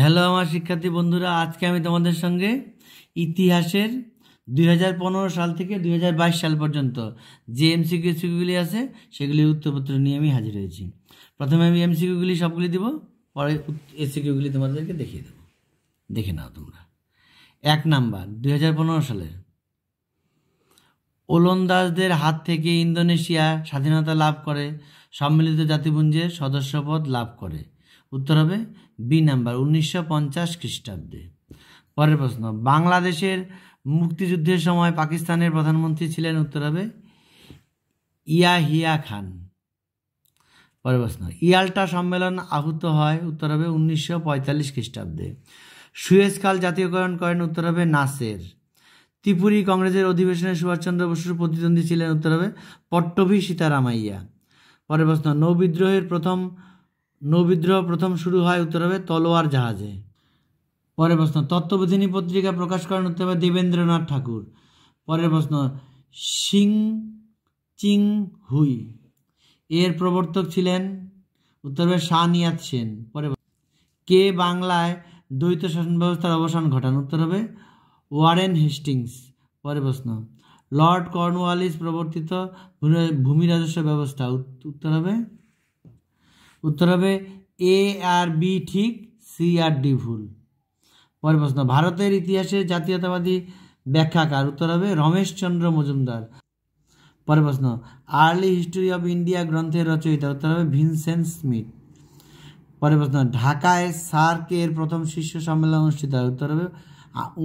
Hello আমার শিক্ষার্থী বন্ধুরা, আজকে আমি তোমাদের সঙ্গে ইতিহাসের 2015 সাল থেকে 2022 সাল পর্যন্ত যে এমসিকিউগুলি আছে সেগুলির উত্তরপত্র নিয়ে আমি হাজির হয়েছি। প্রথমে আমি এমসিকিউগুলি সবগুলি দেবো, পরে এসিকিউগুলি তোমাদেরকে দেখিয়ে দেবো। দেখে নাও তোমরা। 1 নাম্বার, 2015 সালের ওলন্দাজদের হাত থেকে ইন্দোনেশিয়া স্বাধীনতা লাভ করে সম্মিলিত জাতিপুঞ্জের সদস্যপদ লাভ করে। উত্তর হবে বি নাম্বার, 1950 খ্রিস্টাব্দে। পরের প্রশ্ন, বাংলাদেশের মুক্তিযুদ্ধের সময় পাকিস্তানের প্রধানমন্ত্রী ছিলেন। উত্তর হবে ইয়াহিয়া খান। পরের প্রশ্ন, ইয়াল্টা সম্মেলন আহুত হয়। উত্তর হবে 1945 খ্রিস্টাব্দে। সুয়েজ খাল জাতীয়করণ করেন। উত্তর হবে নাসের। ত্রিপুরী কংগ্রেসের অধিবেশনে সুভাষচন্দ্র বসুর প্রতিদ্বন্দ্বী ছিলেন। উত্তর হবে পট্টভী সীতারামাইয়া। পরের প্রশ্ন, নৌবিদ্রোহ প্রথম শুরু হয়। উত্তর হবে তলোয়ার জাহাজে। পরের প্রশ্ন, তত্ত্ববোধিনী পত্রিকা প্রকাশ করেন। উত্তর হবে দেবেন্দ্রনাথ ঠাকুর। পরের প্রশ্ন, সিং চিং হুই এর প্রবর্তক ছিলেন। উত্তর হবে শাহনিয়াত সেন। পরের কে বাংলায় দ্বৈত শাসন ব্যবস্থার অবসান ঘটান। উত্তর হবে ওয়ারেন হেস্টিংস। পরের প্রশ্ন, লর্ড কর্নওয়ালিস প্রবর্তিত ভূমি রাজস্ব ব্যবস্থা। উত্তর হবে এ আর বি ঠিক, সি আর ডি ভুল। পরের প্রশ্ন, ভারতের ইতিহাসের জাতীয়তাবাদী ব্যাখ্যাকার। উত্তর হবে রমেশচন্দ্র মজুমদার। পরের প্রশ্ন, আর্লি হিস্টোরি অফ ইন্ডিয়া গ্রন্থের রচয়িতা। উত্তর হবে ভিনসেন্ট স্মিথ। পরের প্রশ্ন, ঢাকায় সার্কের প্রথম শীর্ষ সম্মেলন অনুষ্ঠিত হয়। উত্তর হবে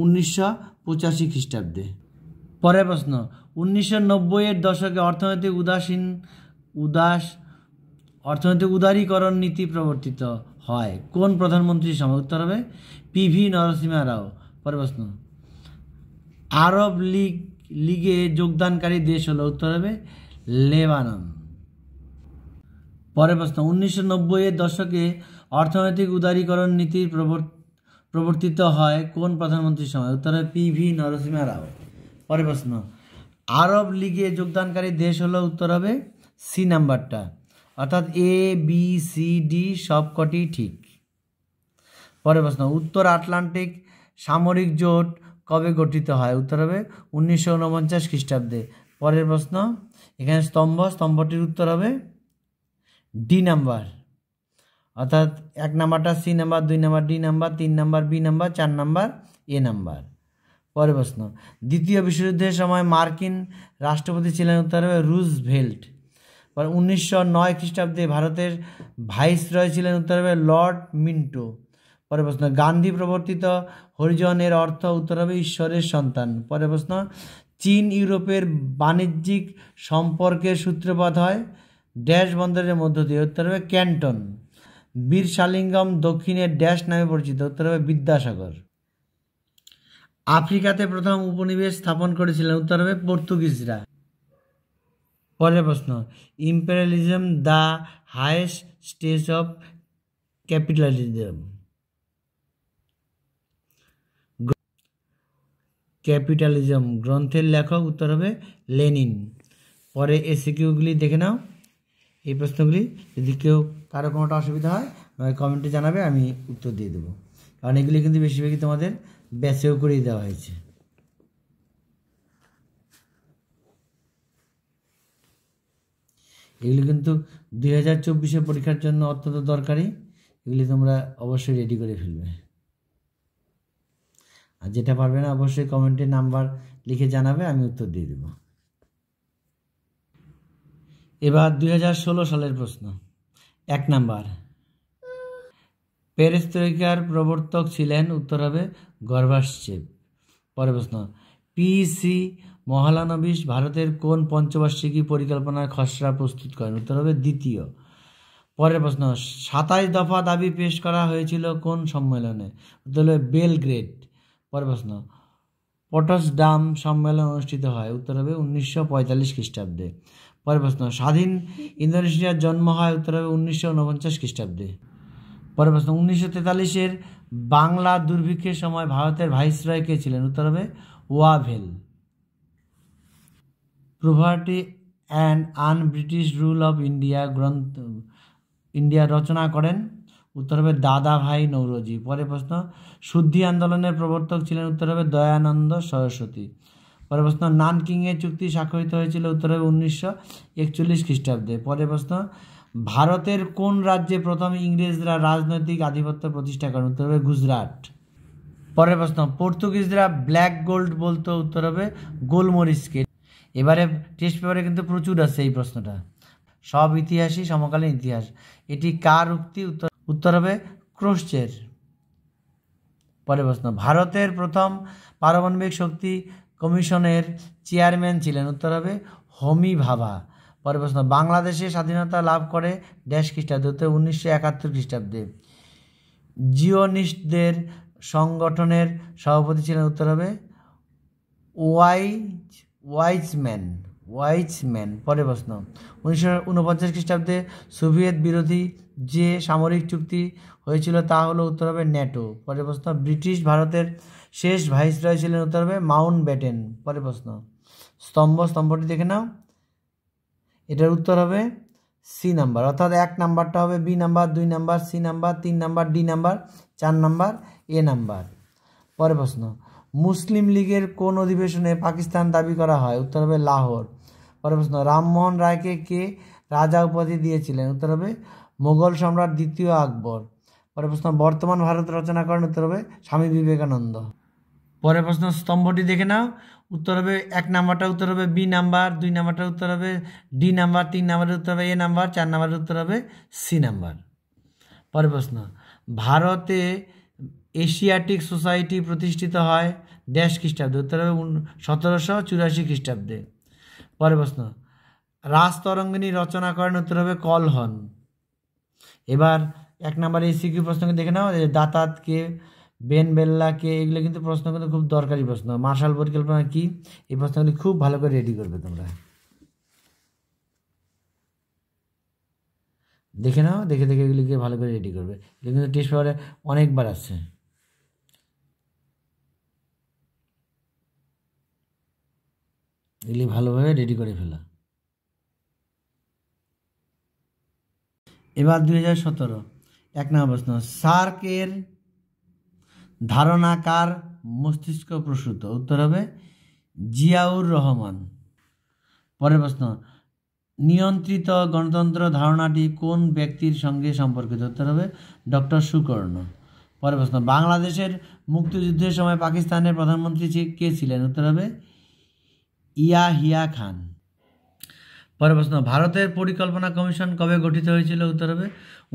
1985 খ্রিস্টাব্দে। পরের প্রশ্ন, 1990-এর দশকে অর্থনৈতিক উদারীকরণ নীতি প্রবর্তিত হয় কোন প্রধানমন্ত্রীর সময়। উত্তর হবে পিভি নরসিংহ রাও। পরের প্রশ্ন, আরব লীগে যোগদানকারী দেশ হলো। উত্তর হবে লেবানন। পরের প্রশ্ন, 1990-এর দশকে অর্থনৈতিক উদারীকরণ নীতি প্রবর্তিত হয় কোন প্রধানমন্ত্রীর সময়। উত্তর হবে পিভি নরসিংহ রাও। পরের প্রশ্ন, আরব লীগে যোগদানকারী দেশ হলো। উত্তর হবে সি নাম্বারটা, অর্থাৎ এ বি সি ডি সবকটি ঠিক। পরের প্রশ্ন, উত্তর আটলান্টিক সামরিক জোট কবে গঠিত হয়। উত্তর হবে 1949 খ্রিস্টাব্দে। পরের প্রশ্ন, এখানে স্তম্ভটির উত্তর হবে ডি নাম্বার, অর্থাৎ 1 নাম্বারটা C number, 2 number D number, 3 number B number, 4 number A number. পরের প্রশ্ন, দ্বিতীয় বিশ্বযুদ্ধের সময় মার্কিন রাষ্ট্রপতি ছিলেন। উত্তর হবে রুজভেল্ট। 1909 খ্রিস্টাব্দে ভারতের ভাইসরয় ছিলেন। উত্তর হবে লর্ড মিন্টো। পরের প্রশ্ন, গান্ধী প্রবর্তিত হরিজন এর অর্থ। উত্তর হবে ঈশ্বরের সন্তান। পরের প্রশ্ন, চীন ইউরোপের বাণিজ্যিক সম্পর্কের সূত্রপাত হয় ড্যাশ বন্দরের মধ্য দিয়ে। উত্তর হবে ক্যান্টন। বীরসালিঙ্গম দক্ষিণের ড্যাশ নামে পরিচিত। উত্তর হবে বিদ্যাসাগর। আফ্রিকাতে প্রথম উপনিবেশ স্থাপন করেছিলেন। উত্তর হবে পর্তুগিজরা। পরের প্রশ্ন, imperialism the highest stage of capitalism গ্রন্থের লেখক। উত্তর হবে লেনিন। পরে এসিকিউগুলি দেখে নাও। এই প্রশ্নগুলি যদি কারো কোনোটা অসুবিধা হয় কমেন্টে জানাবে, আমি উত্তর দিয়ে দেবো, কারণ এগুলি কিন্তু বেশিরভাগই তোমাদের ব্যাচেও করেই দেওয়া হয়েছে। এগুলি কিন্তু 2024 পরীক্ষার জন্য অত্যন্ত দরকারি। এগুলি তোমরা অবশ্যই রেডি করে ফেলবে। আর যেটা পারবে না অবশ্যই কমেন্টে নাম্বার লিখে জানাবে, আমি উত্তর দিয়ে দেব। এবার 2016 সালের প্রশ্ন। 1 নাম্বার, পেরেস্ত্রয়িকার প্রবর্তক ছিলেন। উত্তর হবে গর্বাচেভ। পরের প্রশ্ন, পিসি মহলানবিশ ভারতের কোন পঞ্চবার্ষিকী পরিকল্পনার খসড়া প্রস্তুত করেন। উত্তর হবে দ্বিতীয়। পরের প্রশ্ন, 27 দফা দাবি পেশ করা হয়েছিল কোন সম্মেলনে। উত্তর হবে বেলগ্রেড। পরের প্রশ্ন, পটসডাম সম্মেলন অনুষ্ঠিত হয়। উত্তর হবে 1945 খ্রিস্টাব্দে। পরের প্রশ্ন, স্বাধীন ইন্দোনেশিয়ার জন্ম হয়। উত্তর হবে 1949 খ্রিস্টাব্দে। পরের প্রশ্ন, 1943-এর বাংলা দুর্ভিক্ষের সময় ভারতের ভাইসরয় কে ছিলেন। উত্তর হবে Wavell. Poverty and un British rule of India রচনা করেন। উত্তর হবে দাদা ভাই নৌরোজি। পরের প্রশ্ন, শুদ্ধি আন্দোলনের প্রবর্তক ছিলেন, উত্তর হবে দয়ানন্দ সরস্বতী। পরের প্রশ্ন, নানকিংয়ের চুক্তি স্বাক্ষরিত হয়েছিল, উত্তর হবে 1941 খ্রিস্টাব্দে। পরের প্রশ্ন, ভারতের কোন রাজ্যে প্রথম ইংরেজরা রাজনৈতিক আধিপত্য প্রতিষ্ঠা করেন, উত্তর হবে গুজরাট। পরের প্রশ্ন, পর্তুগিজরা ব্ল্যাক গোল্ড বলতো, উত্তর হবে গোলমরিচকে। এবারে টেস্ট পেপারে কিন্তু প্রচুর আছে এই প্রশ্নটা, সব ইতিহাসই সমকালীন ইতিহাস। এটি কার উক্তি, উত্তর হবে ক্রোশ্চের। পরের প্রশ্ন, ভারতের প্রথম পারমাণবিক শক্তি কমিশনের চেয়ারম্যান ছিলেন, উত্তর হবে হোমি ভাভা। পরের প্রশ্ন, বাংলাদেশে স্বাধীনতা লাভ করে ড্যাশ খ্রিস্টাব্দে, উত্তর 1971 খ্রিস্টাব্দে। জিওনিস্টদের সংগঠনের সভাপতি ছিলেন, উত্তর হবে ওয়াইজম্যান। পরের প্রশ্ন, 1949 খ্রিস্টাব্দে সোভিয়েত বিরোধী যে সামরিক চুক্তি হয়েছিল তা হলো, উত্তর হবে ন্যাটো। পরের প্রশ্ন, ব্রিটিশ ভারতের শেষ ভাইসরয় ছিলেন, উত্তর হবে মাউন্ট ব্যাটেন। পরের প্রশ্ন, স্তম্ভটি দেখে নাও, এটার উত্তর হবে সি নাম্বার, অর্থাৎ 1 নাম্বারটা হবে B number, 2 number C number, 3 number D number, 4 number A number. পরের প্রশ্ন, মুসলিম লীগের কোন অধিবেশনে পাকিস্তান দাবি করা হয়, উত্তর হবে লাহোর। পরের প্রশ্ন, রামমোহন রায়কে কে রাজা উপাধি দিয়েছিলেন, উত্তর হবে মোগল সম্রাট দ্বিতীয় আকবর। পরের প্রশ্ন, বর্তমান ভারত রচনা করেন, উত্তর হবে স্বামী বিবেকানন্দ। পরের প্রশ্ন, স্তম্ভটি দেখে নাও, উত্তর হবে 1 নাম্বারটা উত্তর হবে বি নাম্বার, 2 নাম্বারটা উত্তর হবে ডি নাম্বার, 3 নাম্বারের উত্তর হবে এ নাম্বার, 4 নাম্বারের উত্তর হবে সি নাম্বার। পরের প্রশ্ন, ভারতে এশিয়াটিক সোসাইটি প্রতিষ্ঠিত হয় ড্যাশ খ্রিস্টাব্দে, উত্তর হবে 1784 খ্রিস্টাব্দে। পরের প্রশ্ন, রাজতরঙ্গিনী রচনা করেন, উত্তর হবে কলহন। এবার 1 নাম্বার এসিকিউ প্রশ্নকে দেখে নাও, দাতাত কে, বেন বেল্লা কে, এগুলো কিন্তু প্রশ্ন কিন্তু খুব দরকারি প্রশ্ন। মার্শাল পরিকল্পনা কি, এই প্রশ্নগুলি খুব ভালো করে রেডি করবে তোমরা, দেখে নাও, দেখে এগুলিকে ভালো করে রেডি করবে। এগুলো কিন্তু টেস্ট পেপারে অনেকবার আসছে, এগুলি ভালোভাবে রেডি করে ফেলা। এবার 2017 1 নম্বর প্রশ্ন, সার্কের ধারণা কার মস্তিষ্ক প্রসূত, উত্তর হবে জিয়াউর রহমান। পরের প্রশ্ন, নিয়ন্ত্রিত গণতন্ত্র ধারণাটি কোন ব্যক্তির সঙ্গে সম্পর্কিত, উত্তর হবে ডক্টর সুকর্ণ। পরের প্রশ্ন, বাংলাদেশের মুক্তিযুদ্ধের সময় পাকিস্তানের প্রধানমন্ত্রী কে ছিলেন, উত্তর হবে ইয়াহিয়া খান। পরের প্রশ্ন, ভারতের পরিকল্পনা কমিশন কবে গঠিত হয়েছিল, উত্তর হবে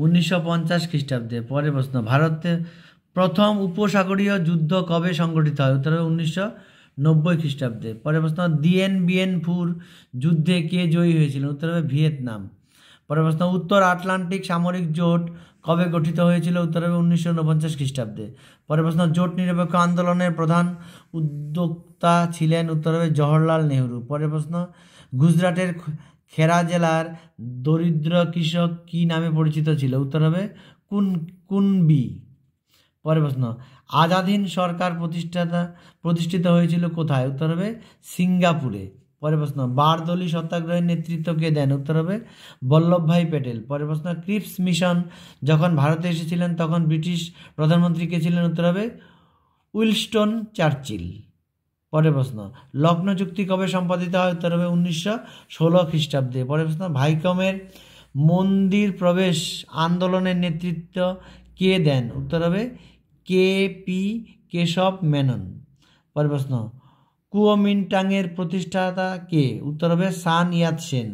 1950 খ্রিস্টাব্দে। পরের প্রশ্ন, ভারতের প্রথম উপসাগরীয় যুদ্ধ কবে সংগঠিত হয়, উত্তর হবে 1990 খ্রিস্টাব্দে। পরের প্রশ্ন, দিয়েন বিয়েন ফুর যুদ্ধে কে জয়ী হয়েছিল, উত্তর হবে ভিয়েতনাম। পরের প্রশ্ন, উত্তর আটলান্টিক সামরিক জোট কবে গঠিত হয়েছিল, উত্তর হবে 1949 খ্রিস্টাব্দে। পরের প্রশ্ন, জোট নিরপেক্ষ আন্দোলনের প্রধান উদ্যোক্তা ছিলেন, উত্তর হবে জওহরলাল নেহরু। পরের প্রশ্ন, গুজরাটের খেরা জেলার দরিদ্র কৃষক কি নামে পরিচিত ছিল, উত্তর হবে কুনবি। পরের প্রশ্ন, আজাদহিন্দ সরকার প্রতিষ্ঠিত হয়েছিল কোথায়, উত্তর হবে সিঙ্গাপুরে। পরের প্রশ্ন, বারদলি সত্যাগ্রহের নেতৃত্ব কে দেন, উত্তর হবে বল্লভভাই প্যাটেল। পরের প্রশ্ন, ক্রিপস মিশন যখন ভারতে এসেছিলেন তখন ব্রিটিশ প্রধানমন্ত্রী কে ছিলেন, উত্তর হবে উইলস্টন চার্চিল। পরের প্রশ্ন, লখনৌ চুক্তি কবে সম্পাদিত হয়, উত্তর হবে 1916 খ্রিস্টাব্দে। পরের প্রশ্ন, ভাইকমের মন্দির প্রবেশ আন্দোলনের নেতৃত্ব কে দেন, উত্তর হবে কে.পি. কেশব মেনন। পরের প্রশ্ন, কুওমিন্টাংয়ের প্রতিষ্ঠাতা কে, উত্তর হবে সান ইয়াত সেন।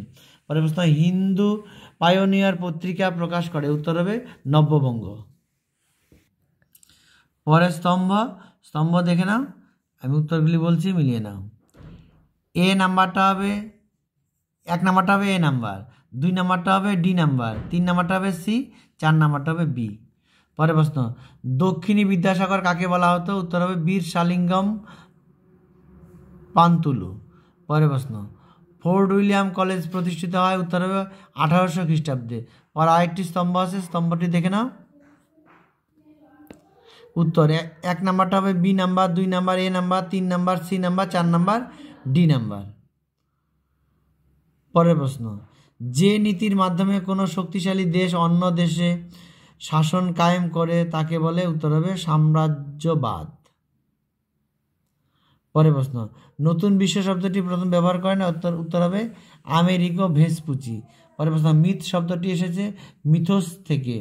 পরের প্রশ্ন, হিন্দু পায়োনিয়ার পত্রিকা প্রকাশ করে, উত্তর হবে নব্যবঙ্গ। পরের স্তম্ভ দেখে নাও, আমি উত্তরগুলি বলছি, মিলিয়ে নাও। এ নাম্বারটা হবে 1 নাম্বারটা হবে এ নাম্বার, 2 নাম্বারটা হবে ডি নাম্বার, 3 নাম্বারটা হবে সি, 4 নাম্বারটা হবে বি। পরের প্রশ্ন, দক্ষিণী বিদ্যাসাগর কাকে বলা হতো, উত্তর হবে বীর শালিঙ্গম পান্তুলু। পরের প্রশ্ন, ফোর্ট উইলিয়াম কলেজ প্রতিষ্ঠিত হয়, উত্তর হবে 1800 খ্রিস্টাব্দে। পর আরেকটি স্তম্ভ আছে, স্তম্ভটি দেখে নাও। উত্তর 1 নাম্বারটা হবে B number, 2 number A number, 3 number C number, 4 number D number. পরের প্রশ্ন, যে নীতির মাধ্যমে কোনো শক্তিশালী দেশ অন্য দেশে শাসন কায়েম করে তাকে বলে? উত্তর হবে সাম্রাজ্যবাদ। পরের প্রশ্ন, নতুন বিশ্ব শব্দটি প্রথম ব্যবহার করেন? উত্তর হবে আমেরিকো ভেসপুচি। পরের প্রশ্ন, মিথ শব্দটি এসেছে মিথোস থেকে,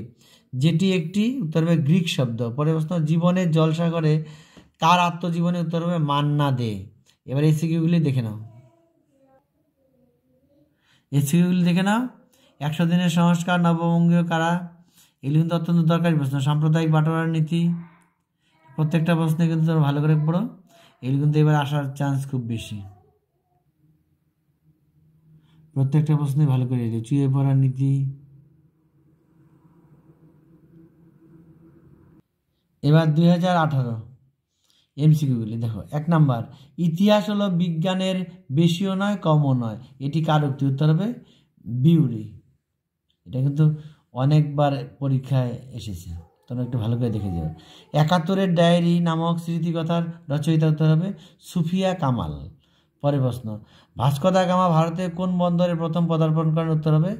যেটি একটি? উত্তর হবে গ্রিক শব্দ। পরের প্রশ্ন, জীবনের জলসাগরে কার আত্মজীবনী? উত্তর হবে মান্না দে। এবার এসিকিউগুলি দেখে নাও। এসিকিউগুলি দেখে নাও। 100 দিনের সংস্কার, নববঙ্গীয় কারা? এগুলি কিন্তু অত্যন্ত দরকারি প্রশ্ন। সাম্প্রদায়িক বাটোয়ারার নীতি, প্রত্যেকটা প্রশ্নে কিন্তু তোমরা ভালো করে পড়ো, এগুলি কিন্তু এবার আসার চান্স খুব বেশি। প্রত্যেকটা প্রশ্নে ভালো করে চুয়ে পড়ার নীতি। এবার 2018 এমসিকিউগুলি দেখো। 1 নাম্বার, ইতিহাস হলো বিজ্ঞানের বেশিও নয় কমও নয়, এটি কার উক্তি? উত্তর হবে বিউরি। এটা কিন্তু অনেকবার পরীক্ষায় এসেছে, তোমরা একটু ভালো করে দেখে যাও। 71-এর ডায়েরি নামক স্মৃতিকথার রচয়িতা? উত্তর হবে সুফিয়া কামাল। পরের প্রশ্ন, ভাস্কো দা গামা ভারতে কোন বন্দরে প্রথম পদার্পণ করেন? উত্তর হবে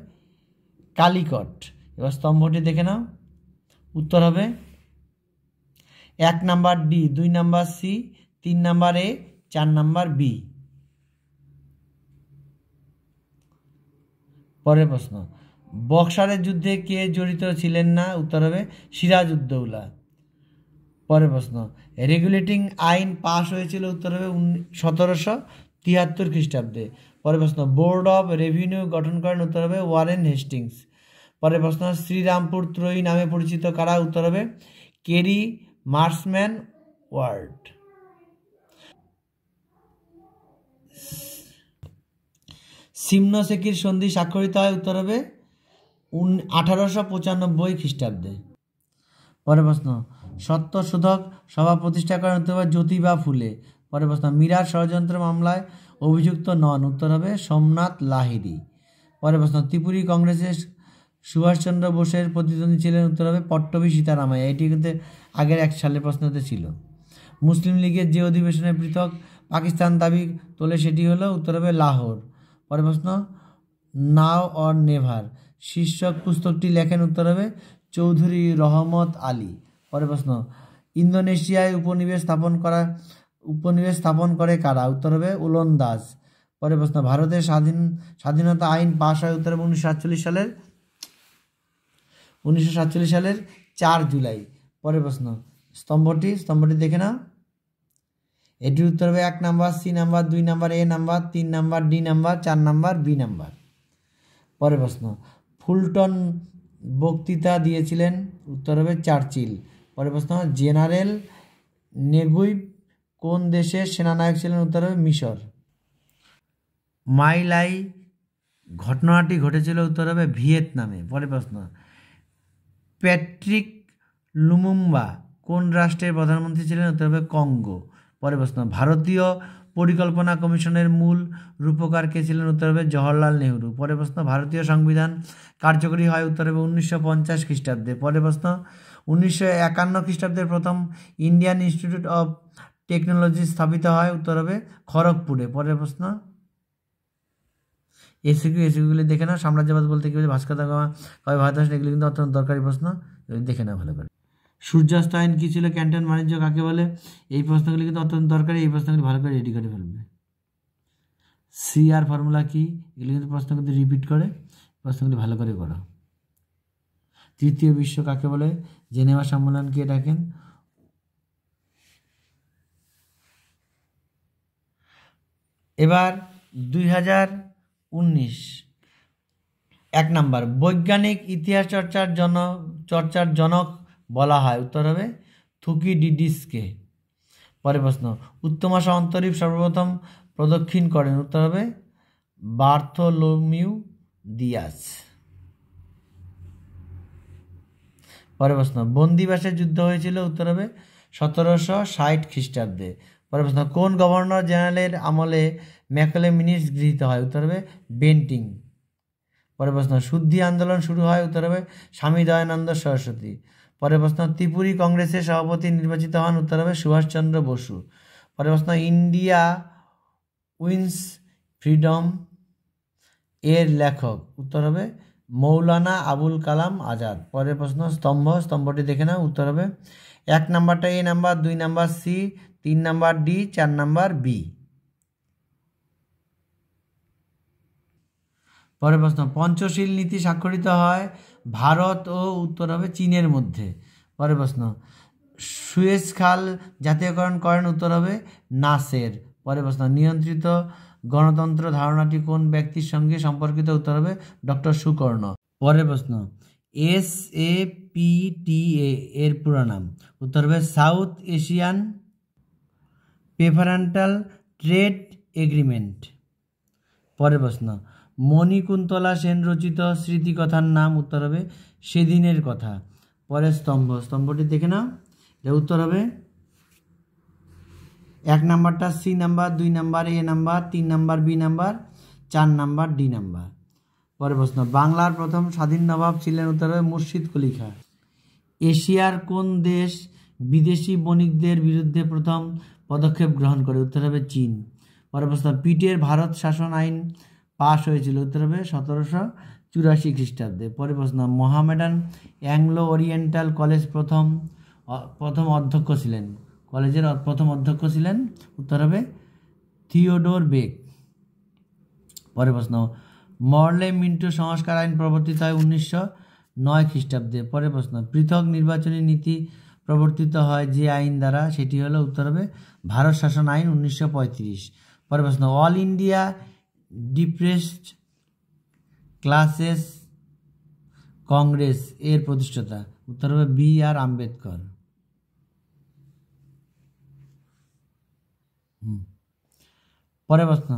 কালিকট। এবার স্তম্ভটি দেখে নাও। উত্তর হবে 1 number D, 2 number C, 3 number A, 4 number B. পরের প্রশ্ন, বক্সারের যুদ্ধে কে জড়িত ছিলেন না? উত্তর হবে সিরাজউদ্দৌলা। পরের প্রশ্ন, রেগুলেটিং আইন পাশ হয়েছিল? উত্তর হবে 1773 খ্রিস্টাব্দে। পরের প্রশ্ন, বোর্ড অফ রেভিনিউ গঠন করেন? উত্তর হবে ওয়ারেন হেস্টিংস। পরের প্রশ্ন, শ্রীরামপুর ত্রয়ী নামে পরিচিত কারা? উত্তর হবে কেরি মার্সম্যান ওয়ার্ড। সিমনোসেকির সন্ধি স্বাক্ষরিত হয়? উত্তর হবে 1895 খ্রিস্টাব্দে। পরের প্রশ্ন, সত্যশোধক সভা প্রতিষ্ঠা করেন? উত্তর হবে জ্যোতিবা ফুলে। পরের প্রশ্ন, মীরার ষড়যন্ত্র মামলায় অভিযুক্ত নন? উত্তর হবে সোমনাথ লাহিড়ী। পরের প্রশ্ন, ত্রিপুরী কংগ্রেসের সুভাষচন্দ্র বোসের প্রতিদ্বন্দ্বী ছিলেন? উত্তর হবে পট্টভী সীতারামাইয়া। এটি কিন্তু আগের 1 সালের প্রশ্নতে ছিল। মুসলিম লীগের যে অধিবেশনে পৃথক পাকিস্তান দাবি তোলে সেটি হলো? উত্তর হবে লাহোর। পরের প্রশ্ন, নাও অর নেভার শীর্ষক পুস্তকটি লেখেন? উত্তর হবে চৌধুরী রহমত আলী। পরের প্রশ্ন, ইন্দোনেশিয়ায় উপনিবেশ স্থাপন করে কারা? উত্তর হবে ওলন্দাজ। পরের প্রশ্ন, ভারতের স্বাধীনতা আইন পাশ হয়? উত্তর হবে 1947 সালের 4 জুলাই। পরের প্রশ্ন, স্তম্ভটি দেখে নাও। এটির উত্তর হবে 1 number C number, 2 number A number, 3 number D number, 4 number B number. পরের প্রশ্ন, ফুলটন বক্তৃতা দিয়েছিলেন? উত্তর হবে চার্চিল। পরের প্রশ্ন, জেনারেল নেগুইভ কোন দেশের সেনানায়ক ছিলেন? উত্তর হবে মিশর। মাই লাই ঘটনাটি ঘটেছিল? উত্তর হবে ভিয়েতনামে। পরের প্রশ্ন, প্যাট্রিক লুমুম্বা কোন রাষ্ট্রের প্রধানমন্ত্রী ছিলেন? উত্তর হবে কঙ্গো। পরের প্রশ্ন, ভারতীয় পরিকল্পনা কমিশনের মূল রূপকার কে ছিলেন? উত্তর হবে জওহরলাল নেহরু। পরের প্রশ্ন, ভারতীয় সংবিধান কার্যকরী হয়? উত্তর হবে 1950 খ্রিস্টাব্দে। পরের প্রশ্ন, 1951 খ্রিস্টাব্দের প্রথম ইন্ডিয়ান ইনস্টিটিউট অফ টেকনোলজি স্থাপিত হয়? উত্তর হবে খড়গপুরে। পরের প্রশ্ন, এসিকিউগুলি দেখে নাও। সাম্রাজ্যবাদ বলতে কি বোঝায়? ভাস্কো দা গামা কবে ভারত আসেন? এগুলি কিন্তু অত্যন্ত দরকারি প্রশ্ন, দেখে নাও ভালো করে। সূর্যাস্তায়ন কী ছিল? ক্যান্টন বাণিজ্য কাকে বলে? এই প্রশ্নগুলি কিন্তু অত্যন্ত দরকারি, এই প্রশ্নগুলি ভালো করে রেডি করে ফেলবে। সিআর ফর্মুলা কি? এগুলি কিন্তু প্রশ্ন কিন্তু রিপিট করে, প্রশ্নগুলি ভালো করে করো। তৃতীয় বিশ্ব কাকে বলে? জেনেভা সম্মেলন কে ডাকেন? এবার 2019 1 নাম্বার, বৈজ্ঞানিক ইতিহাস চর্চার জনক বলা হয়? উত্তর হবে থুকিডিডিসকে। পরের প্রশ্ন, উত্তমাশা অন্তরীপ সর্বপ্রথম প্রদক্ষিণ করেন? উত্তর হবে বার্থোলোমিউ দিয়াস। পরের প্রশ্ন, বন্দিবাসের যুদ্ধ হয়েছিল? উত্তর হবে 1760 খ্রিস্টাব্দে। পরের প্রশ্ন, কোন গভর্নর জেনারেলের আমলে ম্যাকলে মিনিটস গৃহীত হয়? উত্তর হবে বেন্টিং। পরের প্রশ্ন, শুদ্ধি আন্দোলন শুরু হয়? উত্তর হবে স্বামী দয়ানন্দ সরস্বতী। পরের প্রশ্ন, ত্রিপুরী কংগ্রেসের সভাপতি নির্বাচিত হন? উত্তর হবে সুভাষচন্দ্র বসু। পরের প্রশ্ন, ইন্ডিয়া উইন্স ফ্রিডম এর লেখক? উত্তর হবে মৌলানা আবুল কালাম আজাদ। পরের প্রশ্ন স্তম্ভটি দেখে নাও, উত্তর হবে 1 নাম্বারটা A number, 2 number C, 3 number D, 4 number B. পরের প্রশ্ন পঞ্চশীল নীতি স্বাক্ষরিত হয় ভারত ও উত্তর হবে চীনের মধ্যে। পরের প্রশ্ন সুয়েজ খাল জাতীয়করণ করেন, উত্তর হবে নাসের। পরের প্রশ্ন নিয়ন্ত্রিত গণতন্ত্র ধারণাটি কোন ব্যক্তির সঙ্গে সম্পর্কিত, উত্তর হবে ডক্টর সুকর্ণ। পরের প্রশ্ন SAPTA এর পুরো নাম, উত্তর হবে সাউথ এশিয়ান প্রেফারেন্টাল ট্রেড এগ্রিমেন্ট। পরের প্রশ্ন মণিকুন্তলা সেন রচিত স্মৃতিকথার নাম, উত্তর হবে সেদিনের কথা। পরের স্তম্ভটি দেখে নাও, এর উত্তর হবে 1 নাম্বারটা C number, 2 number A number, 3 number B number, 4 number D number. পরের প্রশ্ন বাংলার প্রথম স্বাধীন নবাব ছিলেন, উত্তর হবে মুর্শিদ কুলি খাঁ। এশিয়ার কোন দেশ বিদেশি বণিকদের বিরুদ্ধে প্রথম পদক্ষেপ গ্রহণ করে, উত্তর হবে চীন। পরের প্রশ্ন পিটের ভারত শাসন আইন পাশ হয়েছিল, উত্তর হবে 1784 খ্রিস্টাব্দে। পরের প্রশ্ন মোহামেডান অ্যাংলো ওরিয়েন্টাল কলেজ প্রথম অধ্যক্ষ ছিলেন, কলেজের প্রথম অধ্যক্ষ ছিলেন, উত্তর হবে থিওডোর বেক। পরের প্রশ্ন মরলে মিন্টো সংস্কার আইন প্রবর্তিত হয় 1909 খ্রিস্টাব্দে। পরের প্রশ্ন পৃথক নির্বাচনী নীতি প্রবর্তিত হয় যে আইন দ্বারা, সেটি হলো উত্তর হবে ভারত শাসন আইন 1935। পরের প্রশ্ন all India depressed classes Congress এর প্রতিষ্ঠাতা, উত্তর হবে BR আম্বেদকর। পরের প্রশ্ন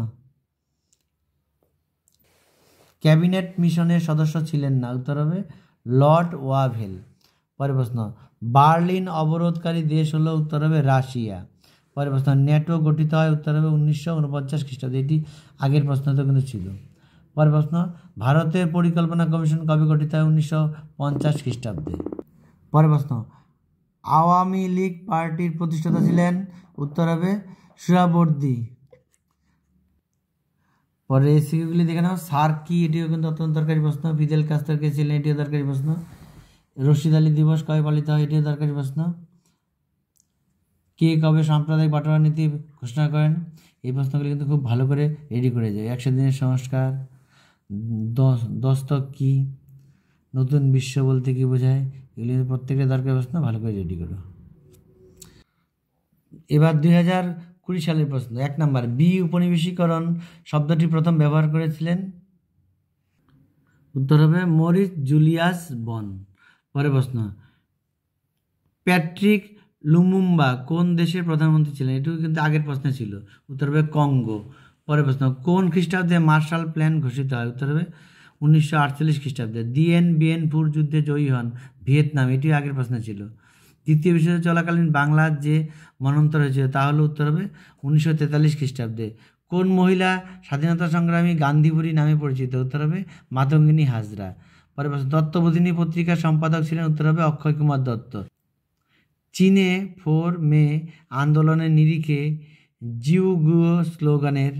ক্যাবিনেট মিশনের সদস্য ছিলেন না, উত্তর হবে লর্ড ওয়াভেল। পরের প্রশ্ন বার্লিন অবরোধকারী দেশ হলো, উত্তর হবে রাশিয়া। পরের প্রশ্ন ন্যাটো গঠিত হয়, উত্তর হবে 1949 খ্রিস্টাব্দে। এটি আগের প্রশ্ন তো কিন্তু ছিল। পরের প্রশ্ন ভারতের পরিকল্পনা কমিশন কবে গঠিত হয়, 1950 খ্রিস্টাব্দে। পরের প্রশ্ন আওয়ামী লীগ পার্টির প্রতিষ্ঠাতা ছিলেন, উত্তর হবে সোহরাওয়ার্দী। পরে এসিগুলি দেখে নাও সার্ক কি, এটিও কিন্তু অত্যন্ত দরকারি প্রশ্ন। ফিদেল কাস্ত্রো কে ছিলেন, এটিও দরকারি প্রশ্ন। রশিদ আলী দিবস কবে পালিত হয়, এটিও দরকারি প্রশ্ন। কে কবে সাম্প্রদায়িক বাটোয়ারা নীতি ঘোষণা করেন, এই প্রশ্নগুলি কিন্তু খুব ভালো করে রেডি করে যায়। 100 দিনের সংস্কার, দস্তক কি, নতুন বিশ্ব বলতে কি বোঝায়, এগুলি প্রত্যেকের দরকারি প্রশ্ন, ভালো করে রেডি করো। এবার 2020 সালের প্রশ্ন 1 নাম্বার উপনিবেশীকরণ শব্দটি প্রথম ব্যবহার করেছিলেন, উত্তর হবে মরিস জুলিয়াস বন। পরের প্রশ্ন প্যাট্রিক লুমুম্বা কোন দেশের প্রধানমন্ত্রী ছিলেন, এটিও কিন্তু আগের প্রশ্নে ছিল, উত্তর হবে কঙ্গো। পরের প্রশ্ন কোন খ্রিস্টাব্দে মার্শাল প্ল্যান ঘোষিত হয়, উত্তর হবে 1948 খ্রিস্টাব্দে। দিয়েন বিয়েন ফুর যুদ্ধে জয়ী হন ভিয়েতনাম, এটিও আগের প্রশ্নে ছিল। দ্বিতীয় বিশ্বযুদ্ধ চলাকালীন বাংলার যে মন্বন্তর হয়েছিল তা হলো, উত্তর হবে 1943 খ্রিস্টাব্দে। কোন মহিলা স্বাধীনতা সংগ্রামী গান্ধীবুড়ি নামে পরিচিত, উত্তর হবে মাতঙ্গিনী হাজরা। পরের প্রশ্ন তত্ত্ববোধিনী পত্রিকার সম্পাদক ছিলেন, উত্তর হবে অক্ষয় কুমার দত্ত। চীনে 4 মে আন্দোলনের নিরিখে জিউগুও স্লোগানের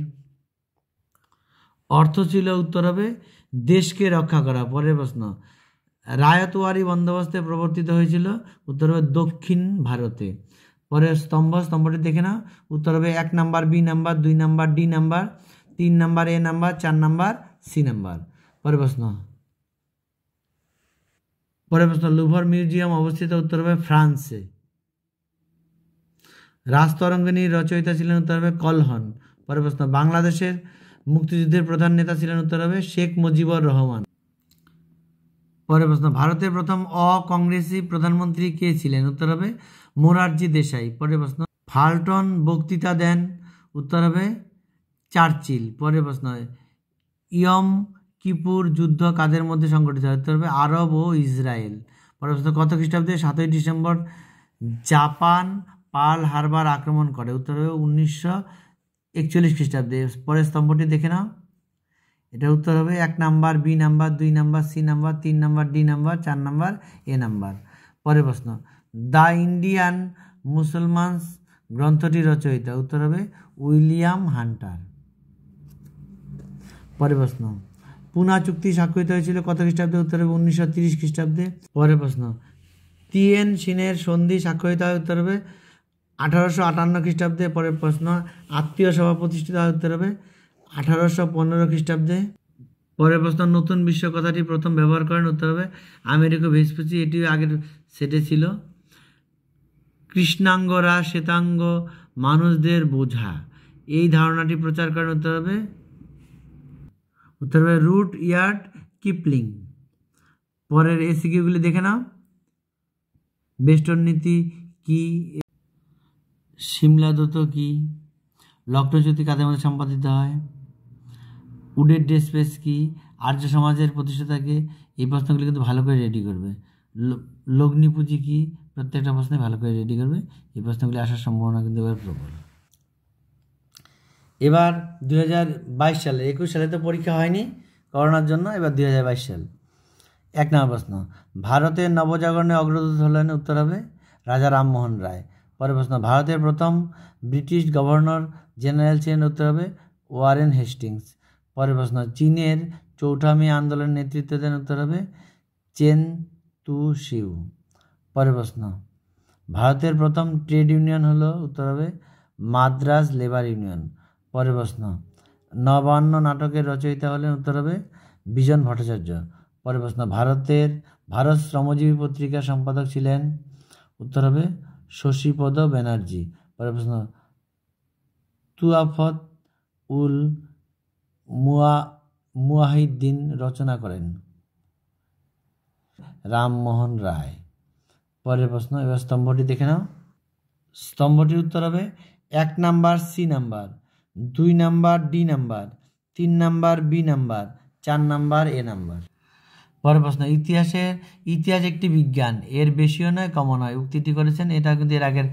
অর্থ ছিল, উত্তর হবে দেশকে রক্ষা করা। পরের প্রশ্ন রায়তওয়ারি বন্দোবস্তে প্রবর্তিত হয়েছিল, উত্তর হবে দক্ষিণ ভারতে। পরের স্তম্ভটি দেখে নাও, উত্তর হবে 1 number B number, 2 number D number, 3 number A number, 4 number C number. পরের প্রশ্ন লুভর মিউজিয়াম অবস্থিত, উত্তর হবে ফ্রান্সে। রাজতরঙ্গিনীর রচয়িতা ছিলেন, উত্তর হবে কলহন। পরের প্রশ্ন বাংলাদেশের মুক্তিযুদ্ধের প্রধান নেতা ছিলেন, উত্তর হবে শেখ মুজিবুর রহমান। পরের প্রশ্ন ভারতের প্রথম অকংগ্রেসি প্রধানমন্ত্রী কে ছিলেন, উত্তর হবে মোরারজি দেশাই। পরের প্রশ্ন ফাল্টন বক্তৃতা দেন, উত্তর হবে চার্চিল। পরের প্রশ্ন ইয়ম কিপুর যুদ্ধ কাদের মধ্যে সংঘটিত হয়, উত্তর হবে আরব ও ইসরায়েল। পরের প্রশ্ন কত খ্রিস্টাব্দে 7ই ডিসেম্বর জাপান পার্ল হারবার আক্রমণ করে, উত্তর হবে 1941 খ্রিস্টাব্দে। পরের স্তম্ভটি দেখে নাও, এটা উত্তর হবে 1 number B number, 2 number C number, 3 number D number, 4 number A number. পরের প্রশ্ন দ্য ইন্ডিয়ান মুসলমানস গ্রন্থটি রচয়িতা, উত্তর হবে উইলিয়াম হান্টার। পরের প্রশ্ন পুনা চুক্তি স্বাক্ষরিত হয়েছিল কত খ্রিস্টাব্দে? উত্তর হবে 1930 খ্রিস্টাব্দে। পরের প্রশ্ন, তিয়েন সিনের সন্ধি স্বাক্ষরিত হয়? উত্তর হবে 1858 খ্রিস্টাব্দে। পরের প্রশ্ন, আত্মীয় সভা প্রতিষ্ঠিত হয়? উত্তর হবে 1815 খ্রিস্টাব্দে। পরের প্রশ্ন, নতুন বিশ্ব কথাটি প্রথম ব্যবহার করেন? উত্তর হবে আমেরিকো ভেসপুচি। এটি আগের সেটে ছিল। কৃষ্ণাঙ্গরা শ্বেতাঙ্গ মানুষদের বোঝা, এই ধারণাটি প্রচার করেন? উত্তর হবে রুট ইয়ার্ড কিপলিং। পরের এসিকিউগুলি দেখে নাও। বেস্টন নীতি কি? সিমলা দূত কি? লখনৌ চুক্তি কাদের মধ্যে সম্পাদিত হয়? উডের ডে স্পেস কি? আর্য সমাজের প্রতিষ্ঠাতাকে? এই প্রশ্নগুলি কিন্তু ভালো করে রেডি করবে। লগ্নি পুঁজি কি? প্রত্যেকটা প্রশ্নে ভালো করে রেডি করবে। এই প্রশ্নগুলি আসার সম্ভাবনা কিন্তু এবার প্রবল। এবার 2022 সালে, 21 সালে তো পরীক্ষা হয়নি করোনার জন্য, এবার 2022 সাল। 1 নম্বর প্রশ্ন, ভারতের নবজাগরণে অগ্রদূত হলেন? উত্তর হবে রাজা রামমোহন রায়। পরের প্রশ্ন, ভারতের প্রথম ব্রিটিশ গভর্নর জেনারেল ছিলেন? উত্তর হবে ওয়ারেন হেস্টিংস। পরের প্রশ্ন, চীনের চৌঠা মে আন্দোলনের নেতৃত্ব দেন? উত্তর হবে চেন তু শিউ। পরের প্রশ্ন, ভারতের প্রথম ট্রেড ইউনিয়ন হলো? উত্তর হবে মাদ্রাজ লেবার ইউনিয়ন। পরের প্রশ্ন, নবান্ন নাটকের রচয়িতা হলেন? উত্তর হবে বিজন ভট্টাচার্য। পরের প্রশ্ন, ভারত শ্রমজীবী পত্রিকার সম্পাদক ছিলেন? উত্তর হবে শশীপদ ব্যানার্জি। পরের প্রশ্ন, তুয়াফত উল মুয়াহিদ্দিন রচনা করেন? রামমোহন রায়। পরের প্রশ্ন, এবার স্তম্ভটি দেখে নাও। স্তম্ভটির উত্তর হবে 1 number C number, 2 number D number, 3 number B number, 4 number A number. পরের প্রশ্ন, ইতিহাস একটি বিজ্ঞান, এর বেশিও নয় কমও নয়, উক্তিটি করেছেন? এটা কিন্তু এর আগের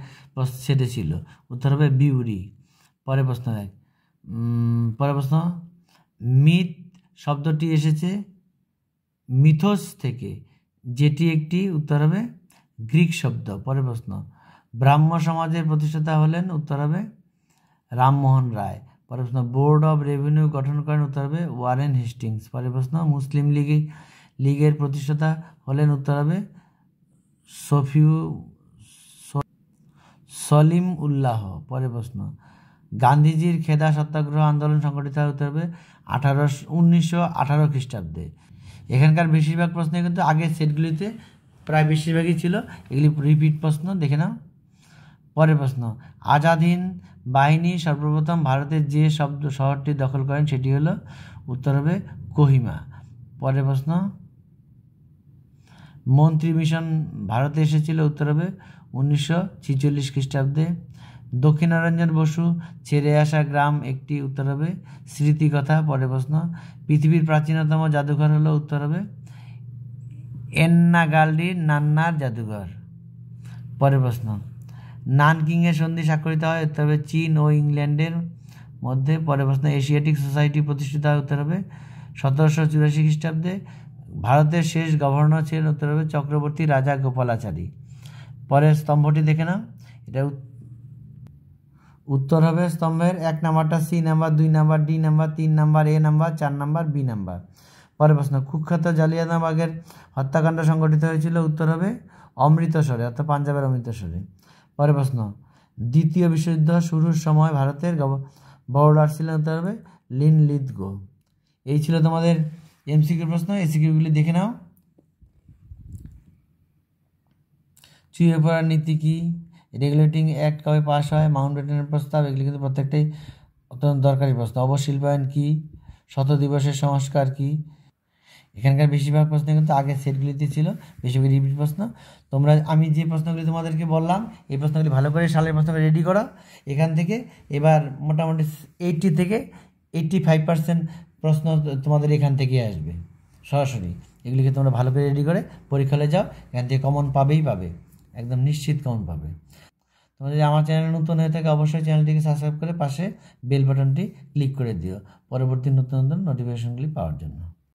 সেটে ছিল। উত্তর হবে বিউরি। পরের প্রশ্ন মিথ শব্দটি এসেছে মিথোস থেকে, যেটি একটি? উত্তর হবে গ্রিক শব্দ। পরের প্রশ্ন, ব্রাহ্ম সমাজের প্রতিষ্ঠাতা হলেন? উত্তর হবে রামমোহন রায়। পরের প্রশ্ন, বোর্ড অফ রেভিনিউ গঠন করেন? উত্তর হবে ওয়ারেন হেস্টিংস। পরের প্রশ্ন, মুসলিম লীগের প্রতিষ্ঠাতা হলেন? উত্তর হবে সলিম উল্লাহ। পরের প্রশ্ন, গান্ধীজির খেদা সত্যাগ্রহ আন্দোলন সংগঠিত হয়? উত্তর হবে 1918 খ্রিস্টাব্দে। এখানকার বেশিরভাগ প্রশ্ন কিন্তু আগের সেটগুলিতে প্রায় বেশিরভাগই ছিল, এগুলি রিপিট প্রশ্ন, দেখে নাও। পরের প্রশ্ন, আজাদ হিন্দ বাহিনী সর্বপ্রথম ভারতের যে শহরটি দখল করেন সেটি হলো? উত্তর হবে কোহিমা। পরের প্রশ্ন, মন্ত্রী মিশন ভারতে এসেছিল? উত্তর হবে 1946 খ্রিস্টাব্দে। দক্ষিণারঞ্জন বসু ছেড়ে আসা গ্রাম একটি? উত্তর হবে স্মৃতিকথা। পরের প্রশ্ন, পৃথিবীর প্রাচীনতম জাদুঘর হলো? উত্তর হবে এন্নাগাল্ডি নান্নার জাদুঘর। পরের প্রশ্ন, নানকিংয়ের সন্ধি স্বাক্ষরিত হয়? উত্তর হবে চীন ও ইংল্যান্ডের মধ্যে। পরের প্রশ্ন, এশিয়াটিক সোসাইটি প্রতিষ্ঠিত হয়? উত্তর হবে 1784 খ্রিস্টাব্দে। ভারতের শেষ গভর্নর ছিলেন? উত্তর হবে চক্রবর্তী রাজা গোপালাচারী। পরের স্তম্ভটি দেখে নাও। এটা উত্তর হবে স্তম্ভের 1 নাম্বারটা C number, 2 number D number, 3 number A number, 4 number B number. পরের প্রশ্ন, কুখ্যাত জালিয়ানওয়ালাবাগের হত্যাকাণ্ড সংঘটিত হয়েছিল? উত্তর হবে অমৃতসরে, অর্থাৎ পাঞ্জাবের অমৃতসরে। পরের প্রশ্ন, দ্বিতীয় বিশ্বযুদ্ধ শুরুর সময় ভারতের বড়লাট ছিলেন? উত্তর হবে লিনলিথগো। এই ছিল তোমাদের এমসিকিউ প্রশ্ন। এসিকিউগুলি দেখে নাও। চুইয়ে পড়ার নীতি কি? রেগুলেটিং অ্যাক্ট কবে পাস হয়? মাউন্টব্যাটেনের প্রস্তাব, এগুলি কিন্তু প্রত্যেকটাই অত্যন্ত দরকারি প্রশ্ন। অবশিল্পায়ন কি? শত দিবসের সংস্কার কি? এখানকার বেশিরভাগ প্রশ্ন কিন্তু আগের সেটগুলিতে ছিল, বেশিরভাগ রিপিট প্রশ্ন। আমি যে প্রশ্নগুলি তোমাদেরকে বললাম, এই প্রশ্নগুলি ভালো করে সালের প্রশ্নগুলি রেডি করো। এখান থেকে এবার মোটামুটি 80 থেকে 85% প্রশ্ন তোমাদের এখান থেকে আসবে সরাসরি। এগুলিকে তোমরা ভালো করে রেডি করে পরীক্ষা হলে যাও, এখান থেকে কমন পাবে, একদম নিশ্চিত কমন পাবে। তোমরা যদি আমার চ্যানেল নতুন হয়ে থাকে, অবশ্যই চ্যানেলটিকে সাবস্ক্রাইব করে পাশে বেল বাটনটি ক্লিক করে দিও পরবর্তী নতুন নোটিফিকেশনগুলি পাওয়ার জন্য।